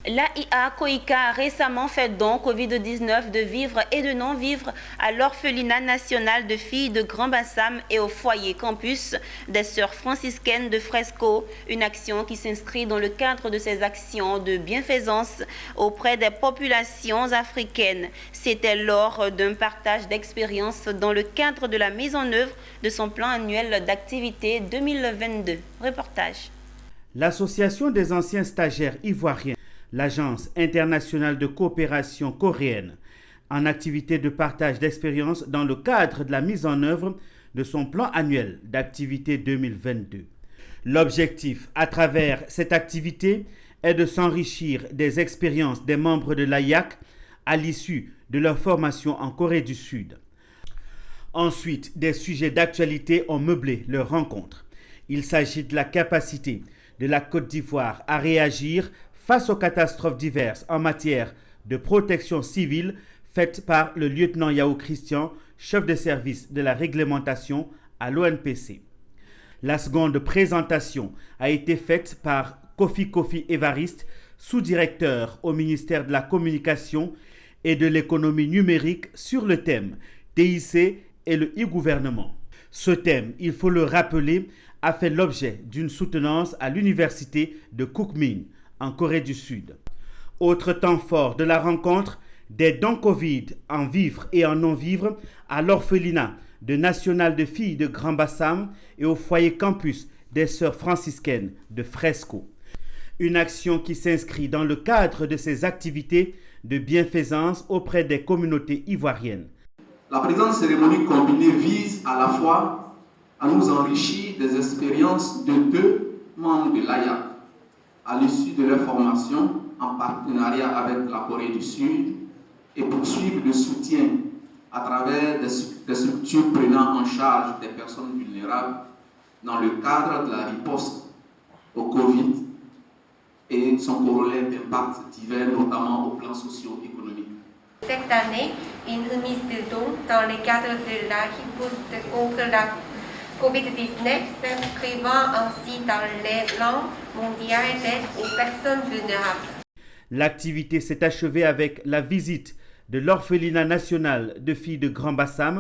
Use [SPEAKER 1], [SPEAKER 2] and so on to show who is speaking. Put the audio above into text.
[SPEAKER 1] L'AIA Koika a récemment fait don Covid-19 de vivres et de non-vivres à l'orphelinat national de filles de Grand Bassam et au foyer campus des sœurs franciscaines de Fresco, une action qui s'inscrit dans le cadre de ses actions de bienfaisance auprès des populations africaines. C'était lors d'un partage d'expériences dans le cadre de la mise en œuvre de son plan annuel d'activité 2022. Reportage.
[SPEAKER 2] L'Association des anciens stagiaires ivoiriens, l'Agence internationale de coopération coréenne, en activité de partage d'expériences dans le cadre de la mise en œuvre de son plan annuel d'activité 2022. L'objectif, à travers cette activité, est de s'enrichir des expériences des membres de l'AIAC à l'issue de leur formation en Corée du Sud. Ensuite, des sujets d'actualité ont meublé leur rencontre. Il s'agit de la capacité de la Côte d'Ivoire à réagir face aux catastrophes diverses en matière de protection civile faites par le lieutenant Yao Christian, chef de service de la réglementation à l'ONPC. La seconde présentation a été faite par Kofi Evariste, sous-directeur au ministère de la Communication et de l'économie numérique sur le thème TIC et le e-gouvernement. Ce thème, il faut le rappeler, a fait l'objet d'une soutenance à l'université de Cookmin, en Corée du Sud. Autre temps fort de la rencontre, des dons Covid en vivres et en non-vivres à l'orphelinat de National de filles de Grand Bassam et au foyer campus des sœurs franciscaines de Fresco. Une action qui s'inscrit dans le cadre de ces activités de bienfaisance auprès des communautés ivoiriennes.
[SPEAKER 3] La présente cérémonie combinée vise à la fois à nous enrichir des expériences de deux membres de l'AIAC à l'issue de leur formation en partenariat avec la Corée du Sud et poursuivre le soutien à travers des structures prenant en charge des personnes vulnérables dans le cadre de la riposte au Covid et son corollaire d'impact divers, notamment au plan socio-économique.
[SPEAKER 4] Cette année, une remise de dons dans le cadre de la riposte contre la Covid-19 s'inscrivant ainsi dans l'élan mondial d'aide aux personnes vulnérables.
[SPEAKER 2] L'activité s'est achevée avec la visite de l'orphelinat national de filles de Grand Bassam